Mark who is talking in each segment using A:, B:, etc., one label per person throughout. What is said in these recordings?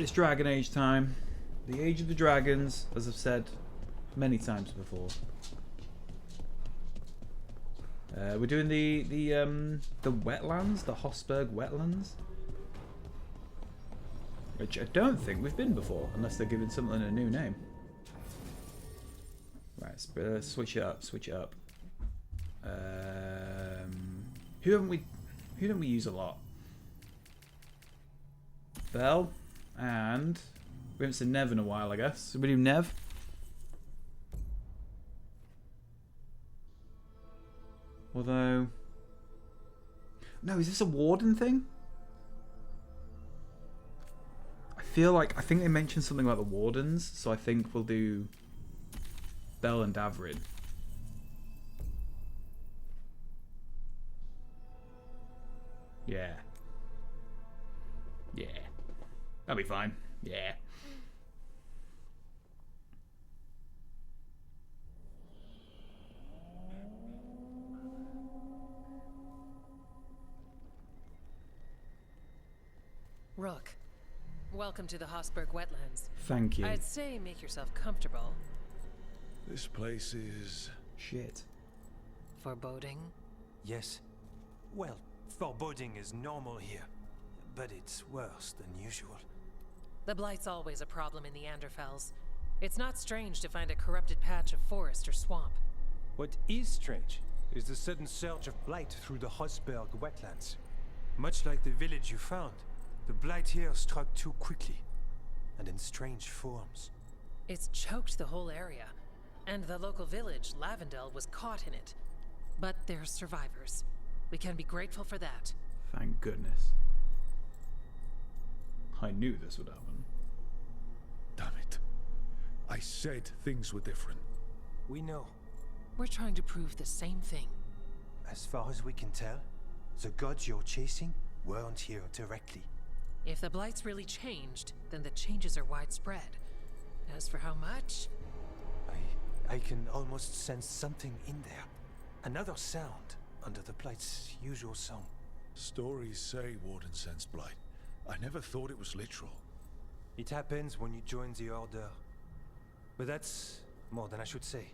A: It's Dragon Age time. The Age of the Dragons, as I've said many times before. We're doing the wetlands, the Hosberg wetlands, which I don't think we've been before, unless they're giving something a new name. Right, switch it up. Switch it up. Who don't we use a lot? Bell, and we haven't seen Nev in a while, I guess. We do Nev. Although, no, is this a warden thing? I think they mentioned something about the wardens, so I think we'll do Bell and Davrid. Yeah. Yeah. That'll be fine. Yeah.
B: Rook, welcome to the Hosberg Wetlands.
A: Thank you.
B: I'd say make yourself comfortable.
C: This place is...
A: shit.
B: Foreboding?
D: Yes. Well, foreboding is normal here, but it's worse than usual.
B: The Blight's always a problem in the Anderfells. It's not strange to find a corrupted patch of forest or swamp.
D: What is strange is the sudden surge of blight through the Hosberg wetlands. Much like the village you found, the blight here struck too quickly, and in strange forms.
B: It's choked the whole area, and the local village, Lavendel, was caught in it. But they're survivors. We can be grateful for that.
A: Thank goodness. I knew this would happen.
C: Damn it. I said things were different.
D: We know.
B: We're trying to prove the same thing.
D: As far as we can tell, the gods you're chasing weren't here directly.
B: If the Blight's really changed, then the changes are widespread. As for how much...
D: I can almost sense something in there. Another sound under the Blight's usual song.
C: Stories say Warden sensed blight. I never thought it was literal.
D: It happens when you join the Order. But that's more than I should say.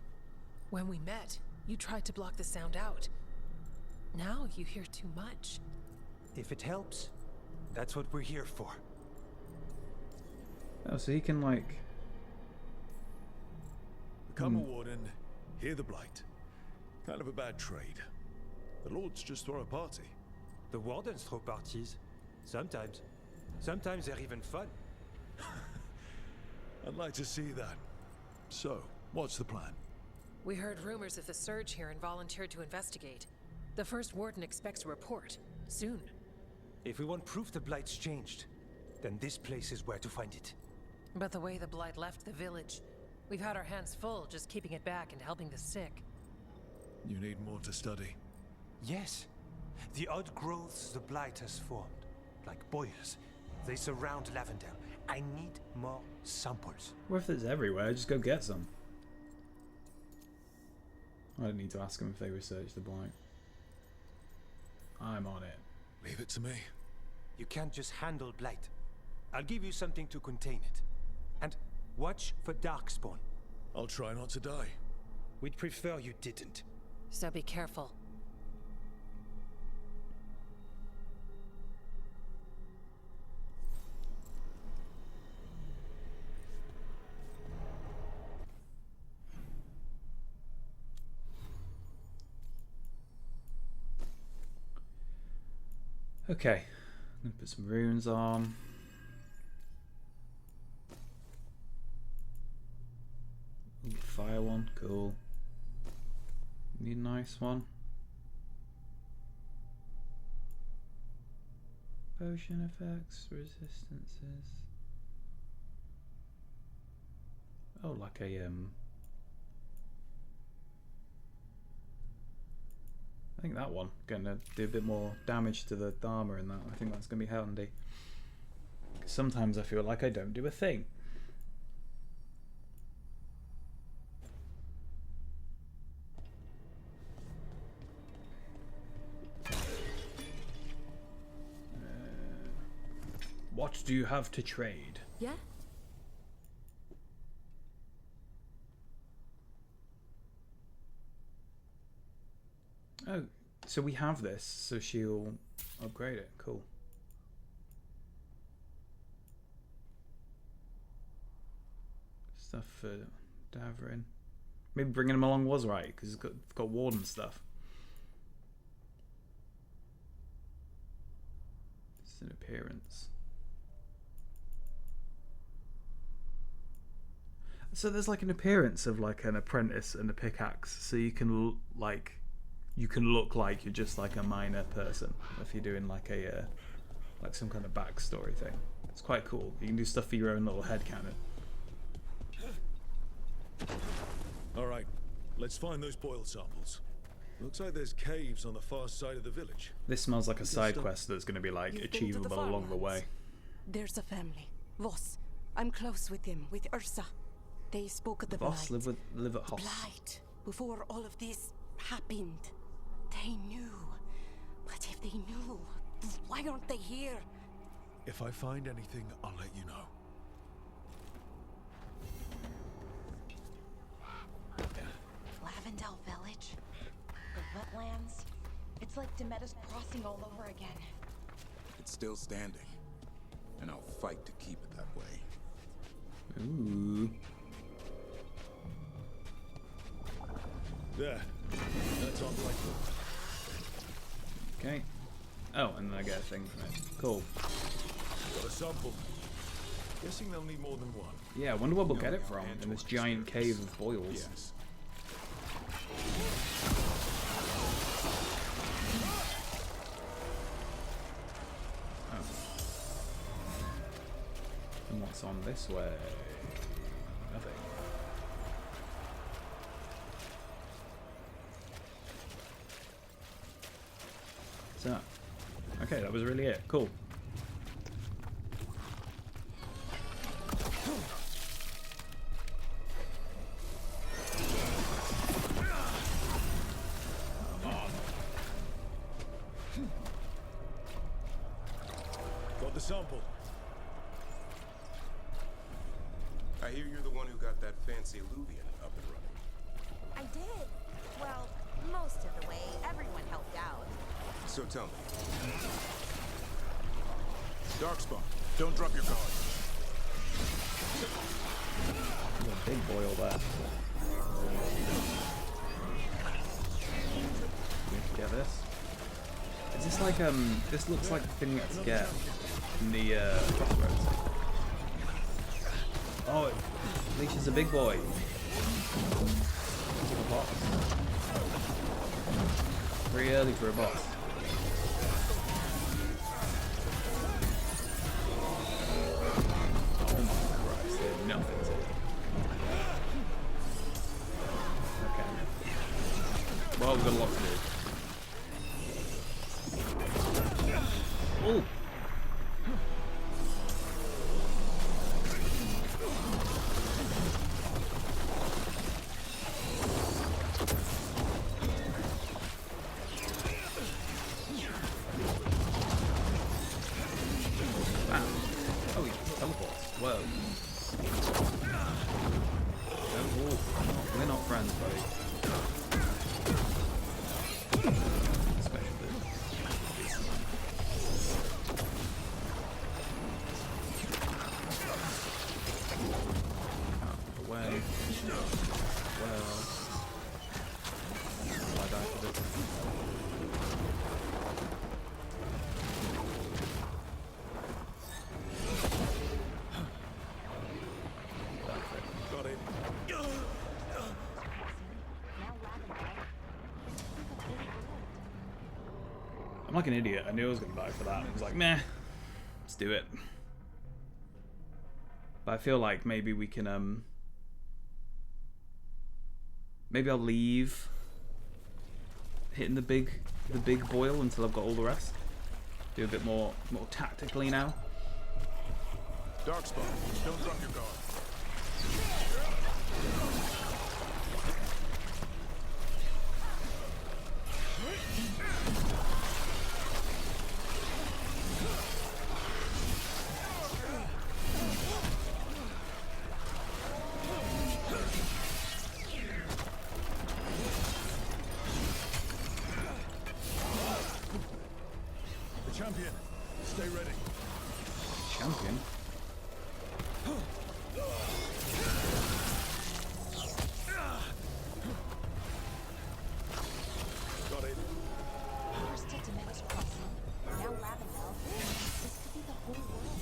B: When we met, you tried to block the sound out. Now you hear too much.
D: If it helps, that's what we're here for.
A: Oh, so he can, like...
C: Become a warden, hear the blight. Kind of a bad trade. The lords just throw a party.
D: The wardens throw parties. Sometimes. Sometimes they're even fun.
C: I'd like to see that. So, what's the plan?
B: We heard rumors of the surge here and volunteered to investigate. The first warden expects a report. Soon.
D: If we want proof the Blight's changed, then this place is where to find it.
B: But the way the Blight left the village, we've had our hands full just keeping it back and helping the sick.
C: You need more to study.
D: Yes. The odd growths the Blight has formed, like boils, they surround Lavendel. I need more samples.
A: What if it's everywhere? Just go get some. I don't need to ask them if they research the blight. I'm on it.
C: Leave it to me.
D: You can't just handle blight. I'll give you something to contain it. And watch for darkspawn.
C: I'll try not to die.
D: We'd prefer you didn't.
B: So be careful.
A: Okay, I'm gonna put some runes on. Ooh, fire one, cool. Need a nice one. Potion effects, resistances. Oh, like a I think that one gonna do a bit more damage to the armor in that. I think that's gonna be handy. Sometimes I feel like I don't do a thing. What do you have to trade?
E: Yeah?
A: Oh, so we have this, so she'll upgrade it. Cool. Stuff for Davrin. Maybe bringing him along was right, because it's got warden stuff. It's an appearance. So there's like an appearance of like an apprentice and a pickaxe, so you can look like you're just like a minor person if you're doing like a like some kind of backstory thing. It's quite cool. You can do stuff for your own little headcanon.
C: All right, let's find those boil samples. Looks like there's caves on the far side of the village.
A: This smells like a side quest that's going to be like
E: You've been to the
A: achievable along the way.
E: There's a family. Voss. I'm close with them, with Ursa. They spoke of the
A: Voss
E: blight.
A: live at
E: The
A: Hoss.
E: blight. Before all of this happened. They knew. But if they knew, why aren't they here?
C: If I find anything, I'll let you know.
F: Lavendel Village? The wetlands? It's like Demeter's Crossing all over again.
G: It's still standing, and I'll fight to keep it that way.
A: Ooh.
C: There. That's on Blackwood.
A: Okay. Oh, and then I get a thing from it. Cool.
C: Got a sample. Guessing they'll need more than one.
A: Yeah, I wonder where we'll get it from in this giant cave of boils.
G: Yes.
A: Oh. And what's on this way? Nothing. So, okay, that was really it. Cool.
C: Got the sample.
G: I hear you're the one who got that fancy Luvian up and running.
F: I did. Well, most of the way. Everyone helped out.
G: So tell me.
C: Darkspawn, don't drop your guard.
A: There's a big boil there. Get this. Is this like this looks like the thing you have to get in the crossroads. Oh, Leisha's a big boy. It's a boss. Pretty early for a boss. Oh my Christ, there's nothing to it. Okay. Well, we've got a lot to do. Oh! Wow. Oh, he teleports. Whoa. We're not friends, buddy. Special bit. Away. Well. Will I die for this?
C: Got it.
A: I'm like an idiot. I knew I was going to die for that. I was like, meh, let's do it. But I feel like maybe we can, maybe I'll leave hitting the big boil until I've got all the rest. Do a bit more tactically now.
C: Darkspawn, don't drop your guard.
A: champion.
C: Got it.
F: First to Demeter's Crossing, now Lavendel. This could be the whole world.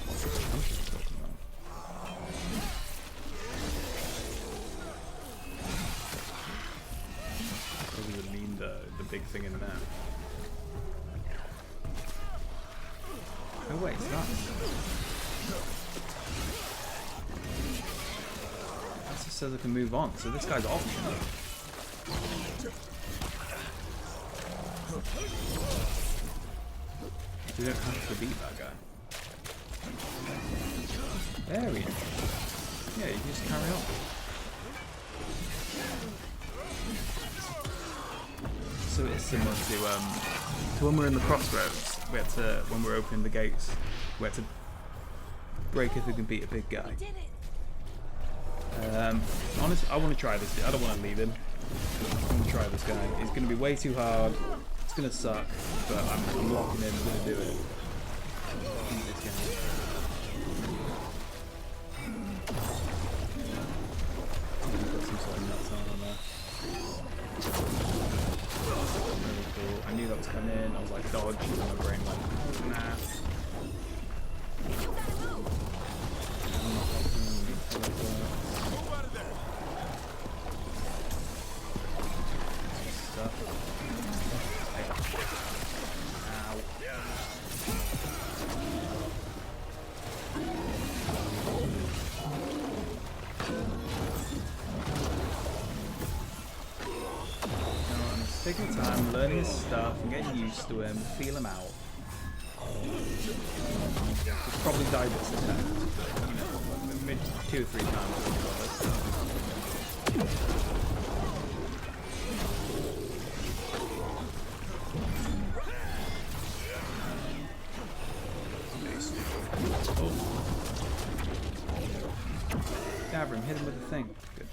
A: What's the champion talking about? What does it mean, the big thing in there? Oh wait, it's not. That just says I can move on, so this guy's optional. You don't have to beat that guy. There we go. Yeah, you can just carry on. So it's similar to when we're in the crossroads. We had to, when we're opening the gates, we had to break if we can beat a big guy. Honestly, I want to try this. I don't want to leave him. I want to try this guy. It's going to be way too hard. It's going to suck, but I'm locking in. I'm going to do it. Beat this guy. Got some sort of nuts on there. Really cool. I knew that was coming in. I was like, dodge, and my brain went, nah. Taking time, learning his stuff, and getting used to him, feel him out. He'll probably die this attempt, but you know, maybe 2 or 3 times. Oh. Gather him, hit him with the thing. Good.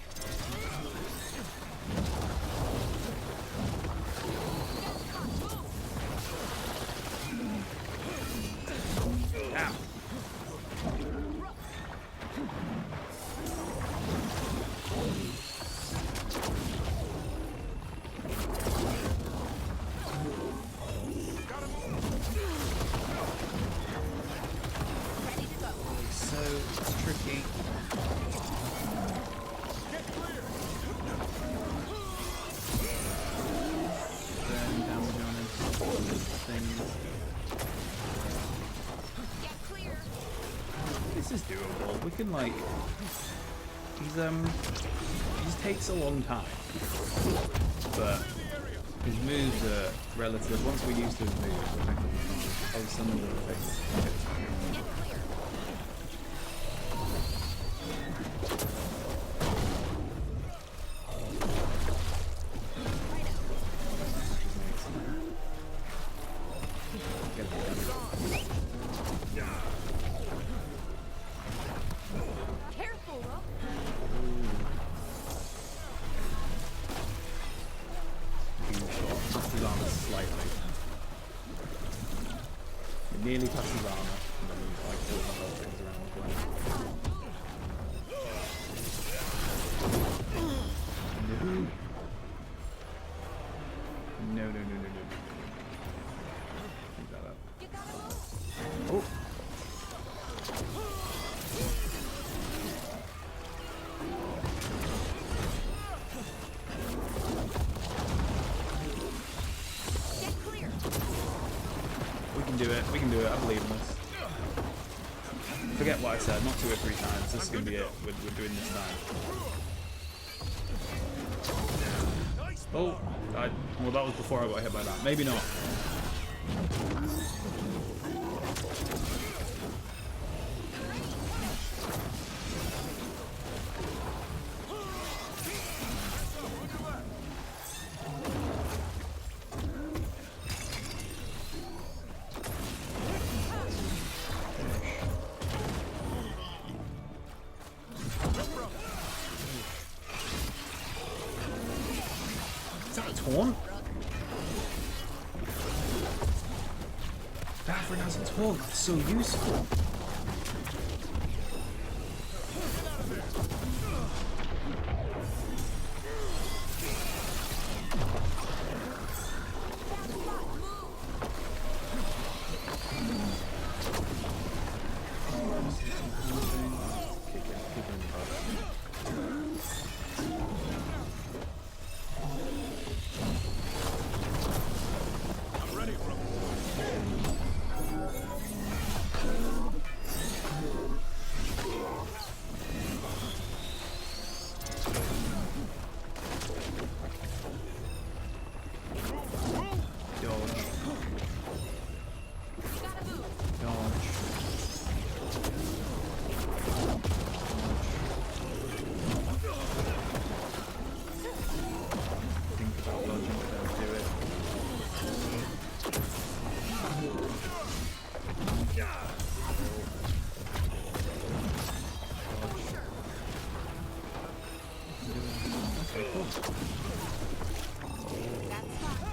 A: This is doable. We can like he just takes a long time, but his moves are relative. Once we're used to his moves, I think I'll summon the things. Nearly past his armor, and then he's like all the whole things around the place. No. No. Keep that up. Oh! We can do it, I believe in us. Forget what I said, not 2 or 3 times, this is going to be it, we're doing this time. Oh, well that was before I got hit by that, maybe not. Is that a taunt? Davrin hasn't talked. It's so useful.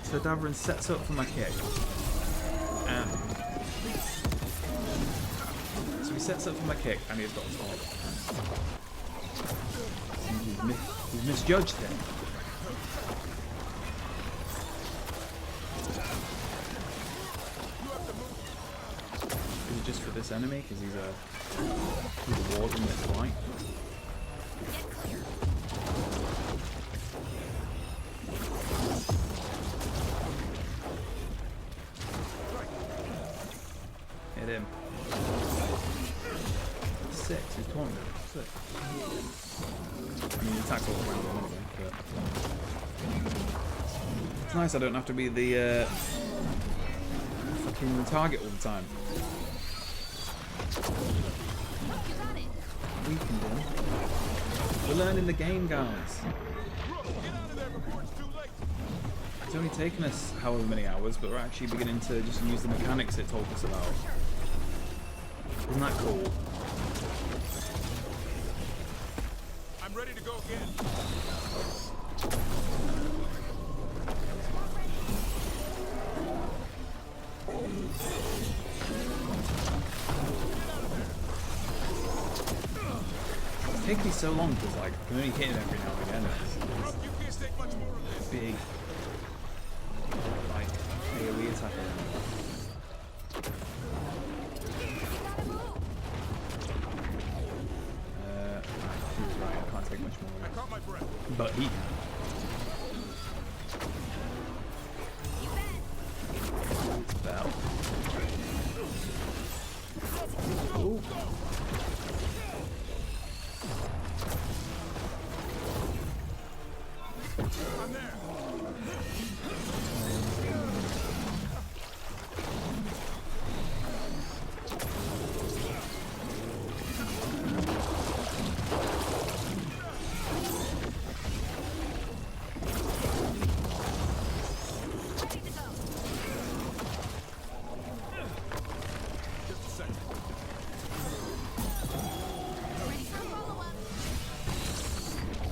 A: So Davrin sets up for my kick. And so he sets up for my kick and he's got top. He's misjudged him. Is it just for this enemy? Because he's a warden that's white. Hit him. 6, he's taunted. 6. I mean, he attacks all around him anyway, but it's nice I don't have to be the fucking target all the time. Weakened him. We're learning the game, guys. It's only taken us however many hours, but we're actually beginning to just use the mechanics it told us about. Isn't that cool?
C: I'm ready to go again.
A: It's taking me so long because like I'm only hitting every now and again. It's big like AoE attack. He was right, I can't take much more.
C: I caught my breath.
A: But he can. Bell. Ooh.
C: I'm there.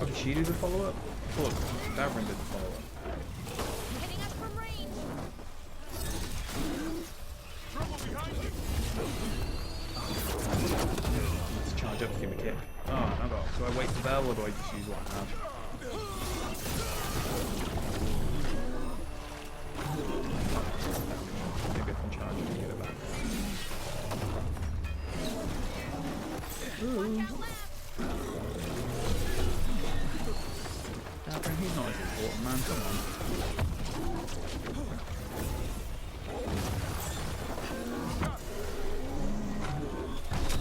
A: Oh, did she do the follow-up? I thought Davrin did the follow-up.
F: Hitting us from range.
C: Trouble behind you.
A: Let's charge up to give me a kick. Oh, no, do I wait for Bell or do I just use what I have? Maybe I can charge and get it back. Ooh. Davrin, he's not as important, man. Come on.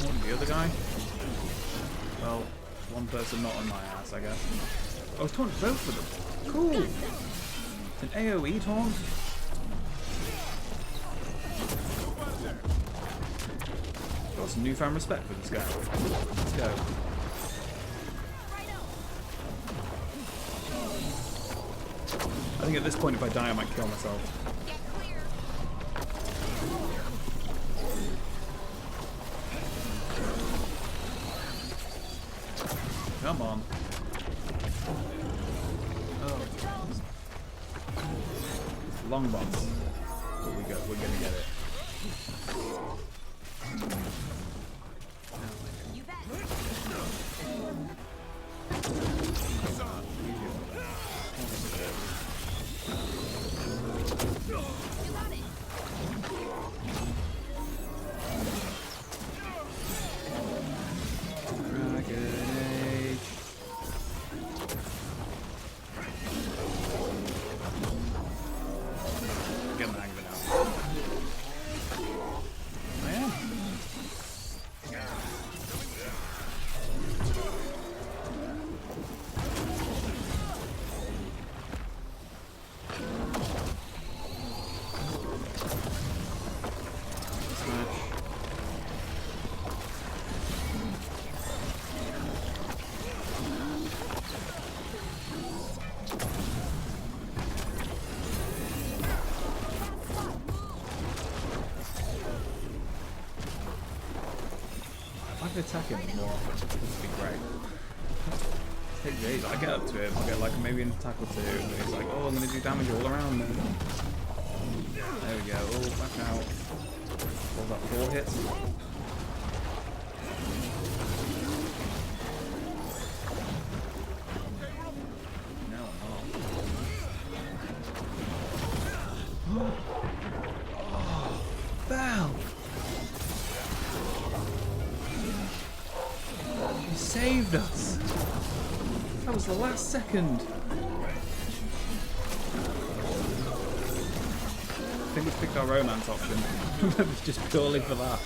A: What, the other guy? Well, one person not on my ass, I guess. I was taunting both of them. Cool! It's an AoE taunt. Got some newfound respect for this guy. Let's go. I think at this point if I die I might kill myself.
F: Get clear.
A: Come on. Oh. Long boss. But we're gonna get it. I could attack him more often, this would be great. Take these, I get up to him, I get like maybe an attack or two, and he's like, oh, I'm going to do damage all around then. There we go, oh, back out. What was that, 4 hits? No, I'm not. Oh, Val! You saved us! That was the last second! I think we picked our romance option. Just purely for that.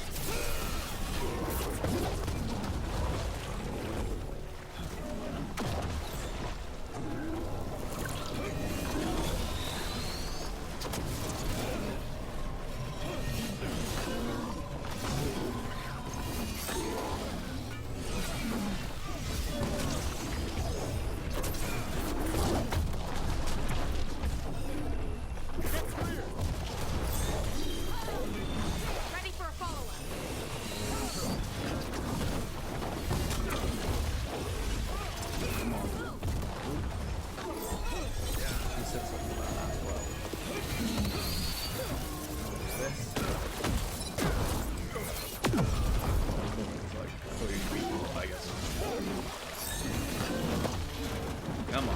A: Come on.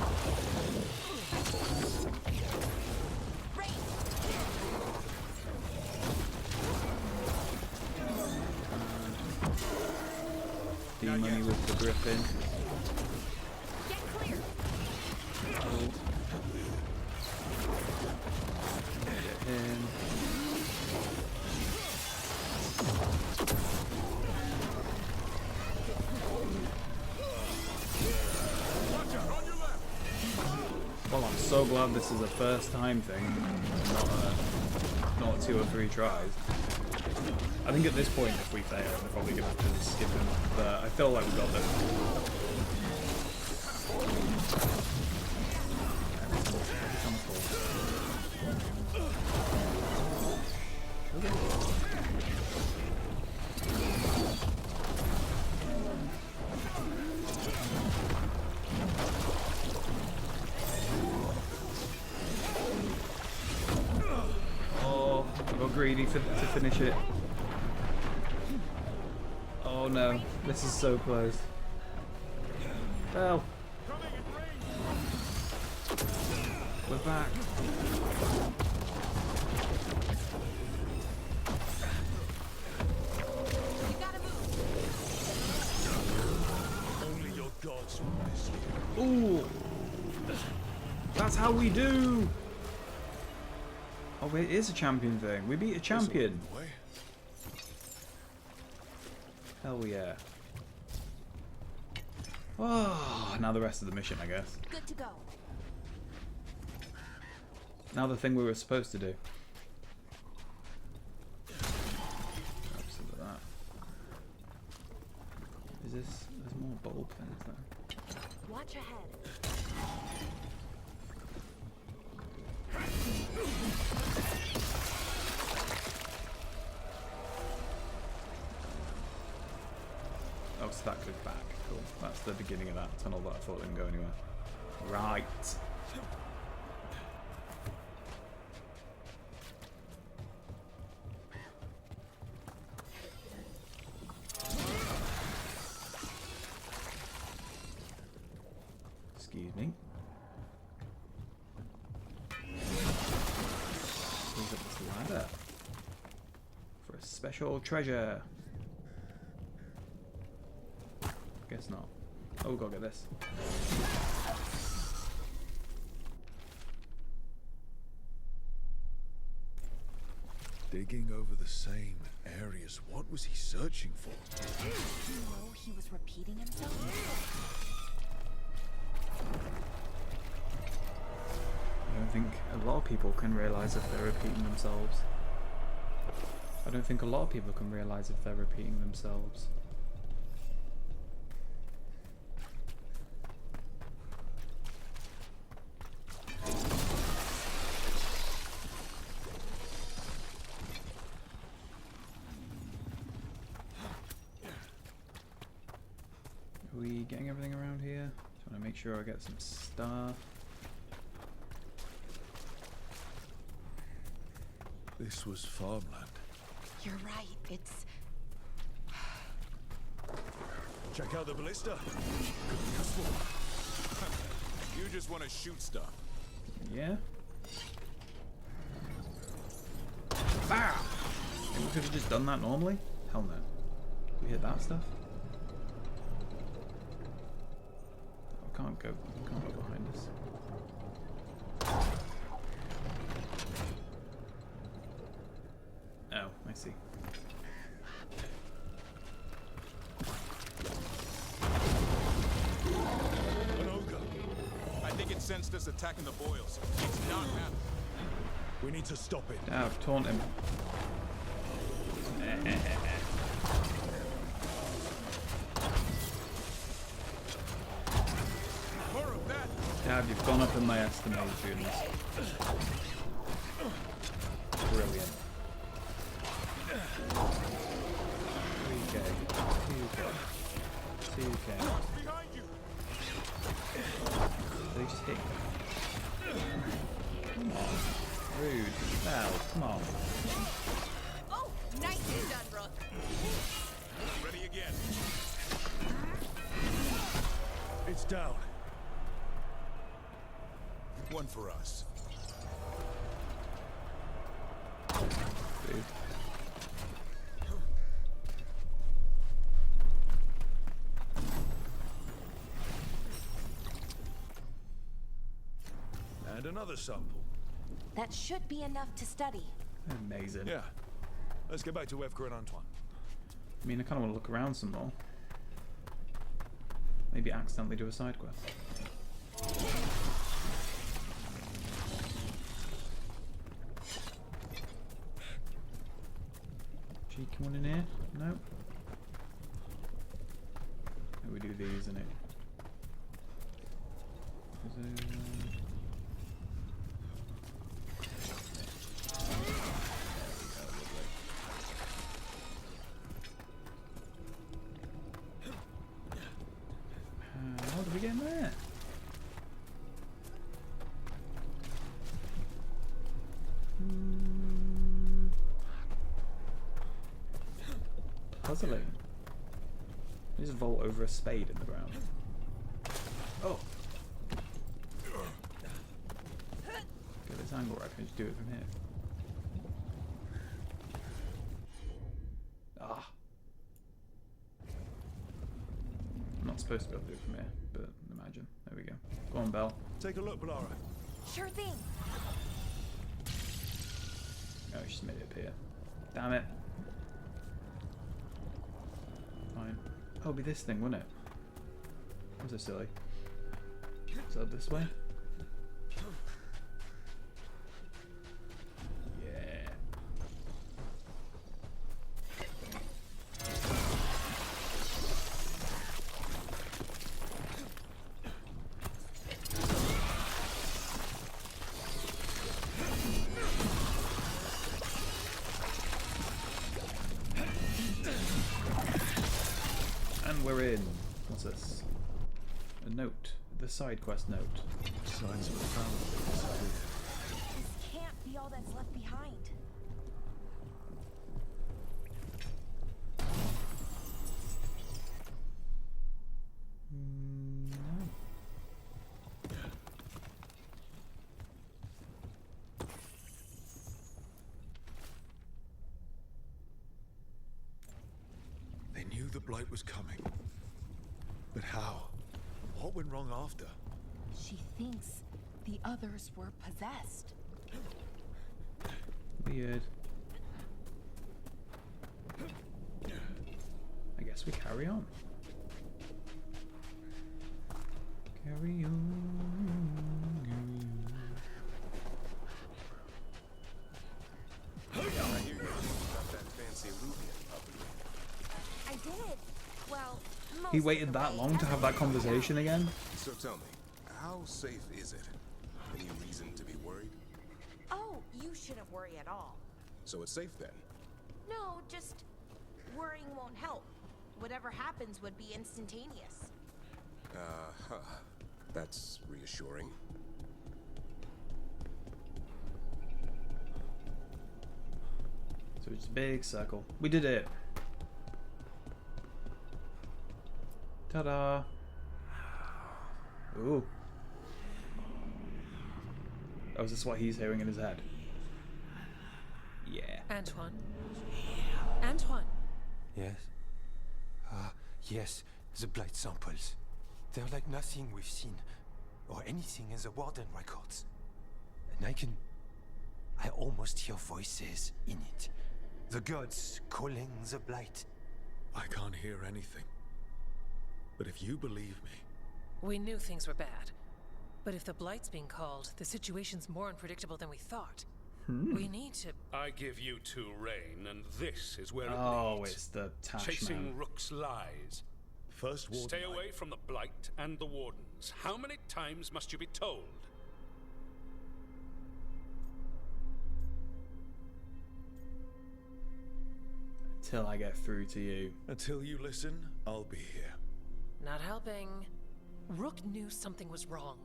A: D-money with the griffin.
F: Get clear.
A: Oh. Get him. Well, I'm so glad this is a first time thing, not 2 or 3 tries. I think at this point, if we fail, we're probably going to have to skip him, but I feel like we got this. Oh, I got greedy to finish it. Oh no, this is so close. Well, we're back.
C: Only your gods will miss you.
A: Ooh, that's how we do. Oh wait, it is a champion thing. We beat a champion. Hell yeah. Oh, now the rest of the mission, I guess.
F: Good to go.
A: Now the thing we were supposed to do. Absolutely that. Is this? There's more bulb things there.
F: Watch ahead.
A: Oh, so that goes back. Cool. That's the beginning of that tunnel that I thought didn't go anywhere. Right. Excuse me. Close up this ladder for a special treasure. Guess not. Oh, we gotta get this.
C: Digging over the same areas. What was he searching for?
F: You know he was repeating himself?
A: I don't think a lot of people can realise if they're repeating themselves. I don't think a lot of people can realise if they're repeating themselves. Are we getting everything around here? Just want to make sure I get some stuff.
C: This was farmland.
E: You're right, it's...
C: Check out the ballista.
G: You just want to shoot stuff.
A: Yeah. Bow! Think we could have just done that normally? Hell no. We hit that stuff? Oh, can't go behind us. Oh, I see.
C: An ogre.
G: I think it sensed us attacking the boils. It's not happening.
C: We need to stop it.
A: Yeah, I've taunt him.
G: More of that.
A: Dad, you've gone up in my estimation. Brilliant. 3k. 2k. 2k.
G: Behind you.
A: They just hit. Come on. Rude. Val, come on.
F: Oh, nicely done, Rook.
G: Ready again.
C: It's down.
G: One for us.
A: Dude.
C: And another sample.
E: That should be enough to study.
A: Amazing.
C: Yeah. Let's get back to Evka and Antoine.
A: I mean, I kind of want to look around some more. Maybe accidentally do a side quest. Cheeky one in here? No. Oh, we do these, innit? How did we get in there? Puzzling. Just vault over a spade in the ground. Oh! Get this angle right, I can just do it from here. Ah! I'm not supposed to be able to do it from here, but imagine. There we go. Go on, Belle.
C: Take a look, Balara.
E: Sure thing.
A: Oh, she's made it appear. Damn it. Fine. Oh, it'll be this thing, wouldn't it? I'm so silly. So this way? Yeah. And we're in. What's this? A note. The side quest note.
C: Signs of a family.
E: This can't be all that's left behind.
A: No.
C: They knew the blight was coming. But how? What went wrong after?
E: She thinks the others were possessed.
A: Weird. I guess we carry on. Carry on.
G: I hear you got that fancy loot up
E: I did. Well,
A: He
E: most
A: waited
E: of the
A: that
E: way.
A: long to have that conversation again?
G: So tell me, how safe is it? Any reason to be worried?
E: Oh, you shouldn't worry at all.
G: So it's safe then?
E: No, just worrying won't help. Whatever happens would be instantaneous.
G: That's reassuring.
A: So it's a big circle. We did it. Ta-da. Ooh. Oh, is this what he's hearing in his head? Yeah.
B: Antoine. Antoine.
D: Yes? Yes, the blight samples. They're like nothing we've seen, or anything in the warden records. And I almost hear voices in it. The gods calling the blight.
C: I can't hear anything. But if you believe me,
B: We knew things were bad. But if the blight's being called, the situation's more unpredictable than we thought. We need to...
H: I give you two reign, and this is where it
A: Oh,
H: leads.
A: it's the Tash
H: Chasing
A: man.
H: Rook's lies.
C: first warden.
H: Stay away from the Blight and the Wardens. How many times must you be told?
A: Till I get through to you.
C: Until you listen, I'll be here.
B: Not helping. Rook knew something was wrong.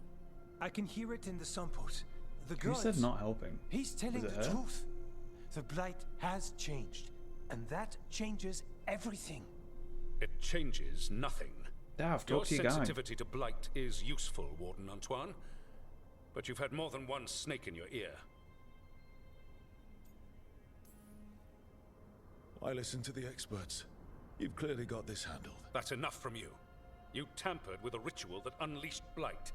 D: I can hear it in the samples. The
A: Who
D: gods.
A: said not helping?
D: He's telling
A: Was it
D: the
A: her?
D: truth. The blight has changed, and that changes everything.
H: It changes nothing.
A: Daft,
H: Your
A: talk to your guy.
H: sensitivity to Blight is useful, Warden Antoine. But you've had more than one snake in your ear.
C: I listen to the experts. You've clearly got this handled.
H: That's enough from you. You tampered with a ritual that unleashed Blight.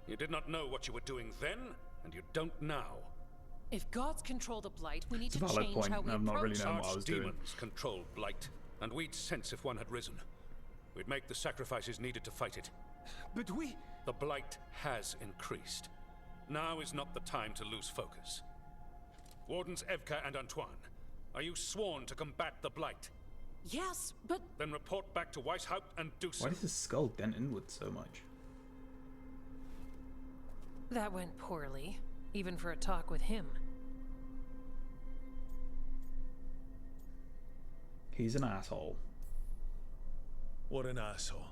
H: You did not know what you were doing then, and you don't now.
B: If gods control the blight, we need
A: It's a
B: to
A: valid
B: change
A: point.
B: how we
A: I've not really
B: approach
A: known what I was doing.
H: Archdemons control Blight, and we'd sense if one had risen. We'd make the sacrifices needed to fight it.
D: But we...
H: The Blight has increased. Now is not the time to lose focus. Wardens Evka and Antoine, are you sworn to combat the Blight?
B: Yes, but
H: Then report back to Weishaupt and do so.
A: Why does his skull dent inward so much?
B: that went poorly, even for a talk with him.
A: He's an asshole.
C: What an asshole.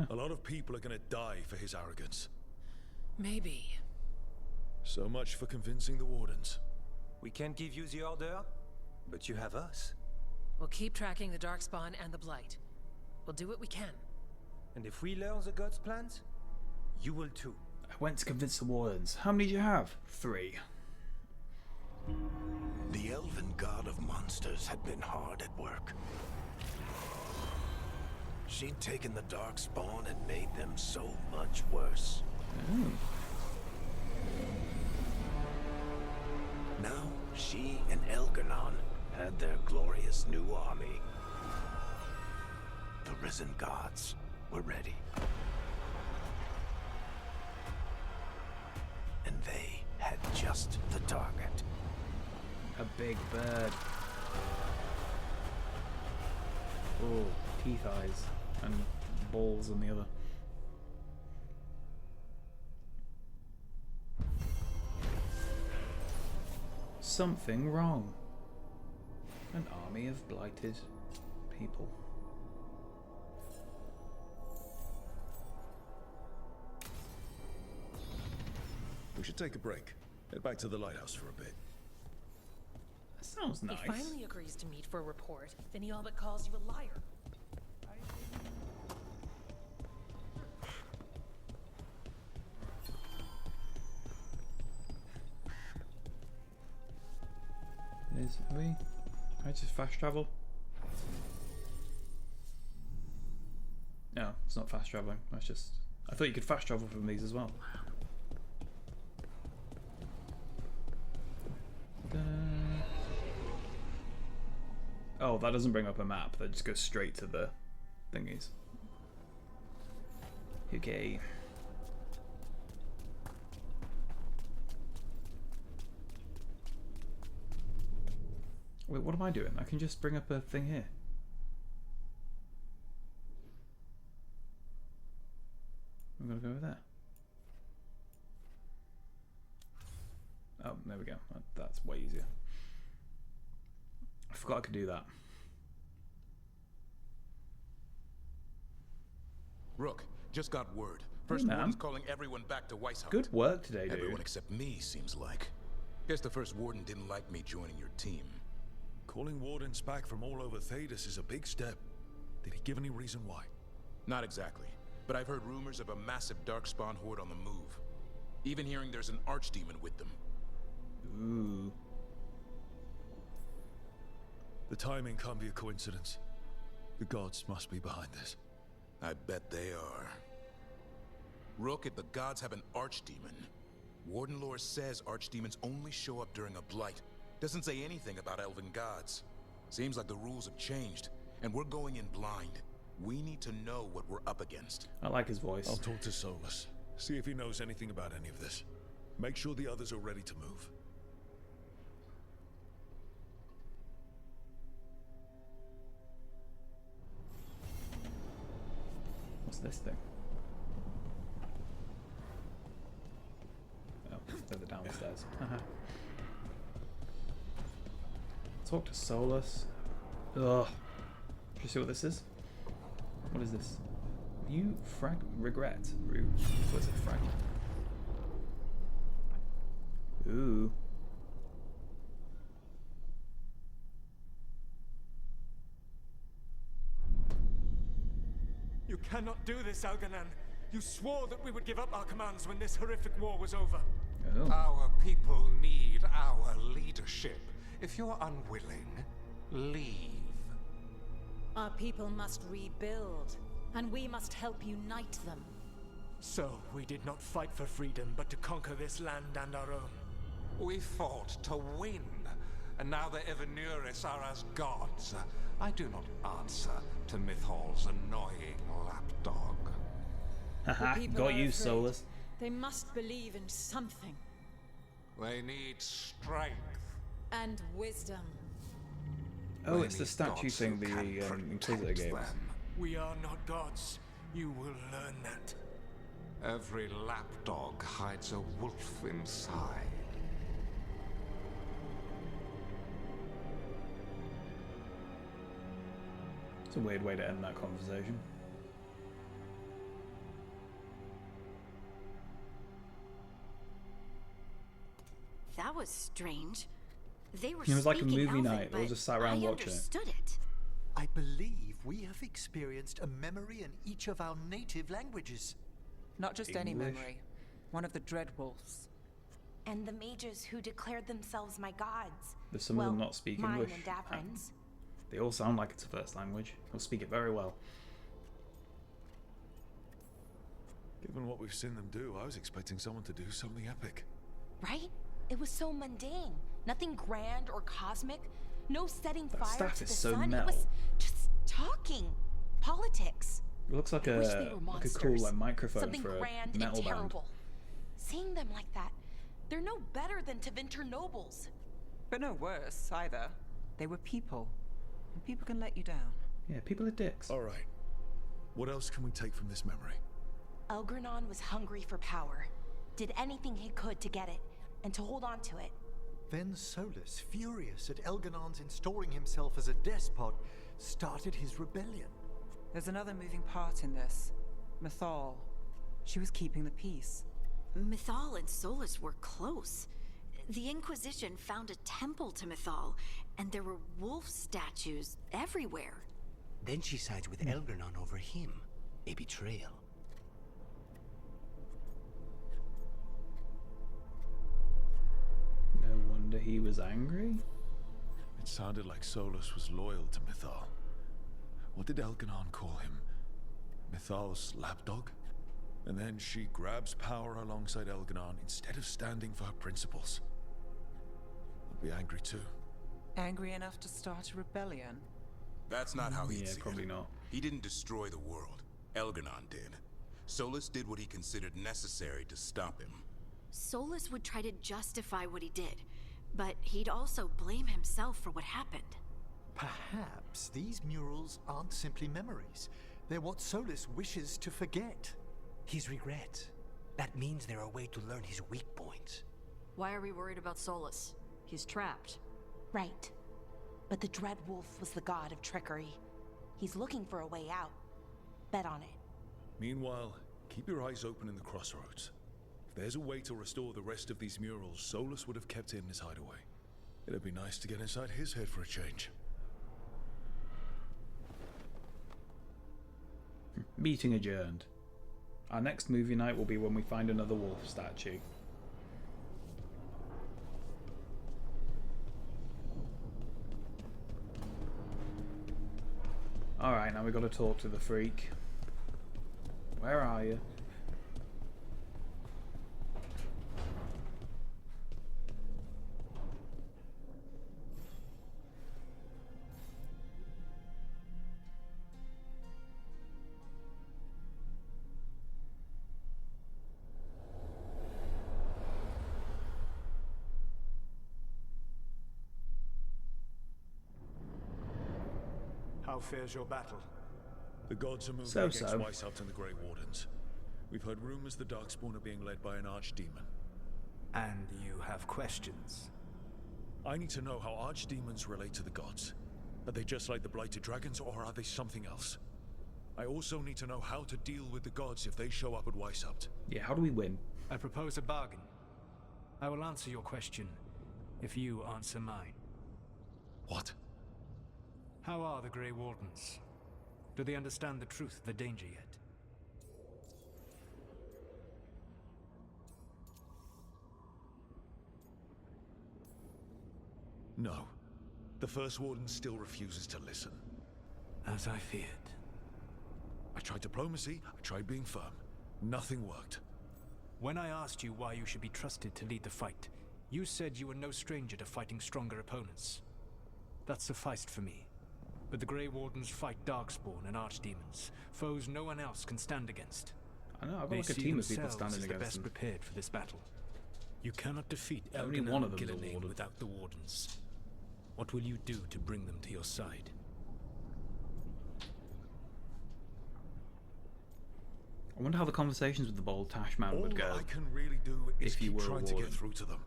C: A lot of people are gonna die for his arrogance.
B: Maybe.
C: So much for convincing the Wardens.
D: We can't give you the order, but you have us.
B: We'll keep tracking the Darkspawn and the Blight. We'll do what we can.
D: And if we learn the gods' plans, you will too.
A: I went to convince the Wardens. How many do you have? 3.
I: The elven god of monsters had been hard at work. She'd taken the Darkspawn and made them so much worse. Now, she and Elgarnon had their glorious new army. The risen gods were ready. And they had just the target.
A: A big bird. Oh, teeth eyes. And balls on the other. Something wrong. An army of blighted people.
C: We should take a break. Head back to the lighthouse for a bit.
A: That sounds nice.
B: He finally agrees to meet for a report, then he all but calls you a liar.
A: Are we? I just fast travel? No, it's not fast traveling. That's just. I thought you could fast travel from these as well. Oh, that doesn't bring up a map. That just goes straight to the thingies. Okay. Wait, what am I doing? I can just bring up a thing here. I'm gonna go over there. Oh, there we go. That's way easier. I forgot I could do that.
G: Rook, Just got word. First Warden's calling everyone back to Weishaupt.
A: Good work today, dude.
G: Everyone except me, seems like. Guess the First Warden didn't like me joining your team.
C: Calling Wardens back from all over Thedas is a big step. Did he give any reason why?
G: Not exactly, but I've heard rumors of a massive Darkspawn horde on the move. Even hearing there's an archdemon with them.
A: Ooh.
C: The timing can't be a coincidence. The gods must be behind this.
G: I bet they are. Rook, if the gods have an archdemon, Warden lore says archdemons only show up during a blight. Doesn't say anything about elven gods. Seems like the rules have changed, and we're going in blind. We need to know what we're up against.
A: I like his voice.
C: I'll talk to Solus. See if he knows anything about any of this. Make sure the others are ready to move.
A: What's this thing? Oh, they're the downstairs. Talk to Solus. Ugh. Do you see what this is? What is this? You regret. What is it? Fragment. Ooh.
D: You cannot do this, Elganon. You swore that we would give up our commands when this horrific war was over.
A: Oh.
J: Our people need our leadership. If you're unwilling, leave.
E: Our people must rebuild, and we must help unite them.
D: So, we did not fight for freedom, but to conquer this land and our own.
J: We fought to win, and now the Evenuris are as gods. I do not answer to Mythal's annoying lapdog.
A: Haha, got you, Solus.
E: They must believe in something.
J: They need strength.
E: And wisdom.
A: Oh, it's the statue thing the Inquisitor gave us.
D: We are not gods. You will learn that.
J: Every lapdog hides a wolf inside.
A: It's a weird way to end that conversation.
K: That was strange. They were
A: It was like a
K: speaking
A: movie
K: Elven,
A: night. They all
K: but
A: just sat around
K: I
A: watching it.
K: understood it.
L: I believe we have experienced a memory in each of our native languages.
M: Not just any memory. One of the Dreadwolves.
F: And the mages who declared themselves my gods.
A: There's some of them not speak
F: mine
A: English.
F: and Davrin's.
A: They all sound like it's a first language. They'll speak it very well.
C: Given what we've seen them do, I was expecting someone to do something epic.
F: Right? It was so mundane. Nothing grand or cosmic. No setting
A: That
F: fire
A: staff
F: to
A: is
F: the
A: so
F: sun.
A: metal.
F: It was just talking. Politics.
A: It looks like
F: I wish they were
A: a cool
F: monsters.
A: like microphone
F: Something
A: for a
F: grand
A: metal
F: and
A: band.
F: terrible. Seeing them like that, they're no better than Tevinter nobles.
M: But no worse, either. They were people. And people can let you down.
A: Yeah, people are dicks.
C: All right. What else can we take from this memory?
F: Elgranon was hungry for power. Did anything he could to get it, and to hold on to it.
L: Then Solus, furious at Elganon's installing himself as a despot, started his rebellion.
M: There's another moving part in this. Mythal. She was keeping the peace.
K: Mythal and Solus were close. The Inquisition found a temple to Mythal, and there were wolf statues everywhere.
I: Then she sides with Elgranon over him. A betrayal.
A: No wonder he was angry.
C: It sounded like Solus was loyal to Mythal. What did Elganon call him? Mythal's lapdog? And then she grabs power alongside Elganon instead of standing for her principles. I'd be angry too.
M: Angry enough to start a rebellion?
G: That's not how he'd
A: Yeah,
G: see
A: probably
G: it.
A: not.
G: He didn't destroy the world. Elganon did. Solus did what he considered necessary to stop him.
K: Solus would try to justify what he did, but he'd also blame himself for what happened.
L: Perhaps these murals aren't simply memories. They're what Solus wishes to forget.
I: His regret. That means they're a way to learn his weak points.
N: Why are we worried about Solus? He's trapped.
F: Right. But the Dread Wolf was the god of trickery. He's looking for a way out. Bet on it.
C: Meanwhile, Keep your eyes open in the crossroads. If there's a way to restore the rest of these murals Solus would have kept in his hideaway, it'd be nice to get inside his head for a change.
A: Meeting adjourned. Our next movie night will be when we find another wolf statue. Alright, now we got to talk to the freak. Where are you?
I: How fares your battle?
C: The gods are moving against Weishaupt and the Grey Wardens. We've heard rumors the Darkspawn are being led by an archdemon.
I: And you have questions?
C: I need to know how archdemons relate to the gods. Are they just like the blighted dragons, or are they something else? I also need to know how to deal with the gods if they show up at Weishaupt.
A: Yeah, how do we win?
O: I propose a bargain. I will answer your question if you answer mine.
C: What?
O: How are the Grey Wardens? Do they understand the truth of the danger yet?
C: No. The First Warden still refuses to listen.
O: As I feared.
C: I tried diplomacy, I tried being firm. Nothing worked.
O: When I asked you why you should be trusted to lead the fight, you said you were no stranger to fighting stronger opponents. That sufficed for me. But the Grey Wardens fight Darkspawn and Archdemons, foes no one else can stand against.
A: I know, I've got like a team of people standing
O: the
A: against
O: best
A: them.
O: prepared for this battle. You cannot defeat
A: Only one of
O: Elgin
A: them's a
O: and
A: warden.
O: without the Wardens. What will you do to bring them to your side?
A: I wonder how the conversations with the bold Tashman would go.
C: All I can really do is
A: if you
C: keep
A: were
C: trying
A: a
C: to
A: warden.
C: get through to them.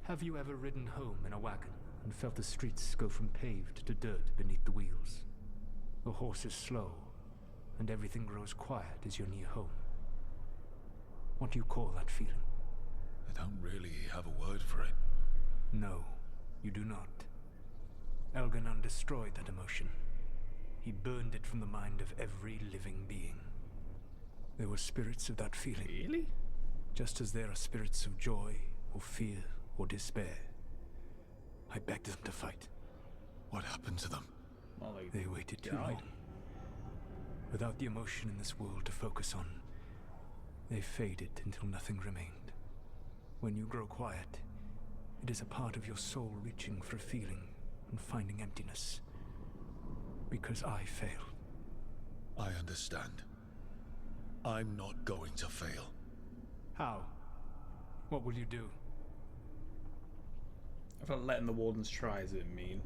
O: Have you ever ridden home in a wagon and felt the streets go from paved to dirt beneath the wheels? The horse is slow, and everything grows quiet as you're near home. What do you call that feeling?
C: I don't really have a word for it.
O: No, you do not. Elganon destroyed that emotion. He burned it from the mind of every living being. There were spirits of that feeling.
A: Really?
O: Just as there are spirits of joy, or fear, or despair. I begged them to fight.
C: What happened to them?
A: Well,
O: They waited too long. Without the emotion in this world to focus on, they faded until nothing remained. When you grow quiet, it is a part of your soul reaching for a feeling and finding emptiness. Because I failed.
C: I understand. I'm not going to fail.
O: How? What will you do?
A: I felt letting the Wardens try is a bit mean.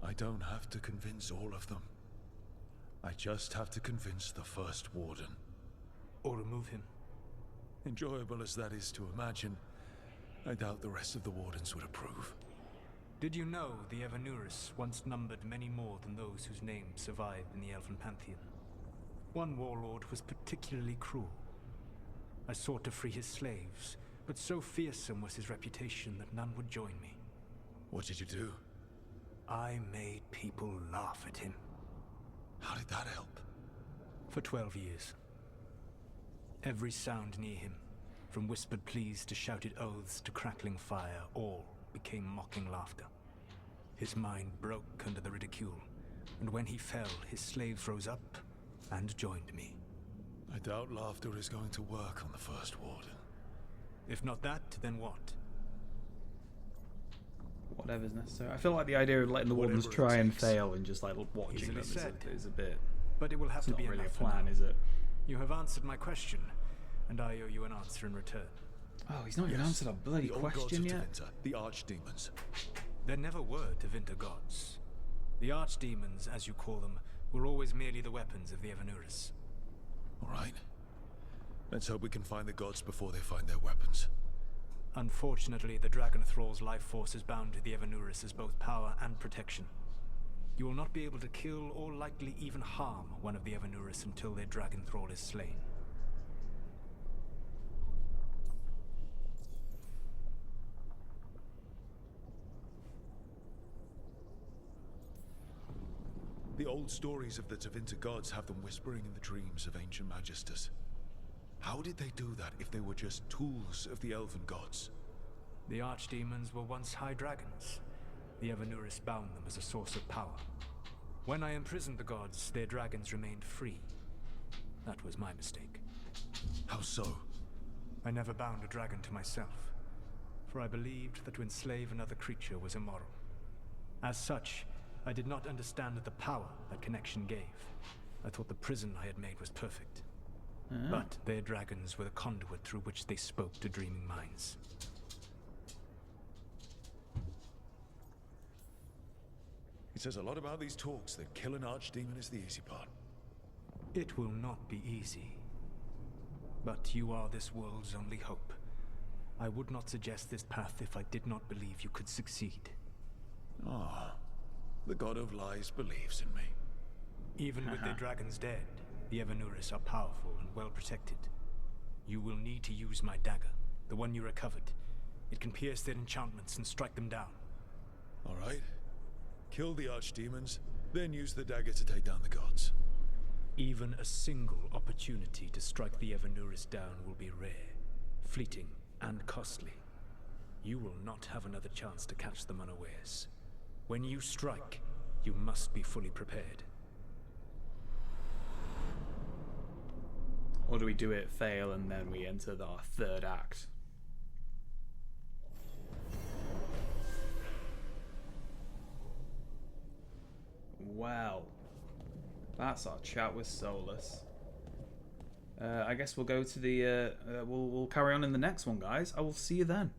C: I don't have to convince all of them. I just have to convince the First Warden.
O: Or remove him.
C: Enjoyable as that is to imagine, I doubt the rest of the Wardens would approve.
O: Did you know the Evanuris once numbered many more than those whose names survive in the Elven Pantheon? One warlord was particularly cruel. I sought to free his slaves, but so fearsome was his reputation that none would join me.
C: What did you do?
O: I made people laugh at him.
C: How did that help?
O: For 12 years. Every sound near him, from whispered pleas to shouted oaths to crackling fire, all became mocking laughter. His mind broke under the ridicule, and when he fell, his slaves rose up and joined me.
C: I doubt laughter is going to work on the First Warden.
O: If not that, then what?
A: Whatever's necessary. I feel like the idea of letting the Wardens try and fail and just like watching
O: Easily
A: them
O: said.
A: is a bit.
O: But it will have
A: It's
O: to
A: not
O: be
A: really a
O: enough for
A: plan,
O: now.
A: is it?
O: You have answered my question, and I owe you an answer in return.
A: Oh, he's not even answered our bloody
C: The old gods
A: question
C: of
A: yet.
C: Tevinter, the archdemons.
O: There never were Tevinter gods. The archdemons, as you call them, were always merely the weapons of the Evanuris.
C: All right. Let's hope we can find the gods before they find their weapons.
O: Unfortunately, the Dragon Thrall's life force is bound to the Evanuris as both power and protection. You will not be able to kill or likely even harm one of the Evanuris until their dragon thrall is slain.
C: The old stories of the Tevinter gods have them whispering in the dreams of ancient magisters. How did they do that if they were just tools of the elven gods?
O: The archdemons were once high dragons. The Evanuris bound them as a source of power. When I imprisoned the gods, their dragons remained free. That was my mistake.
C: How so?
O: I never bound a dragon to myself, for I believed that to enslave another creature was immoral. As such, I did not understand the power that connection gave. I thought the prison I had made was perfect. But their dragons were the conduit through which they spoke to dreaming minds.
C: It says a lot about these talks that kill an archdemon is the easy part.
O: It will not be easy. But you are this world's only hope. I would not suggest this path if I did not believe you could succeed.
C: Ah, the god of lies believes in me.
O: Even with their dragons dead, the Evanuris are powerful and well protected. You will need to use my dagger, the one you recovered. It can pierce their enchantments and strike them down.
C: All right. Kill the archdemons, then use the dagger to take down the gods.
O: Even a single opportunity to strike the Evanuris down will be rare, fleeting, and costly. You will not have another chance to catch them unawares. When you strike, you must be fully prepared.
A: Or do we do it, fail, and then we enter our third act? Well, that's our chat with Solus. I guess we'll go to the... we'll carry on in the next one, guys. I will see you then.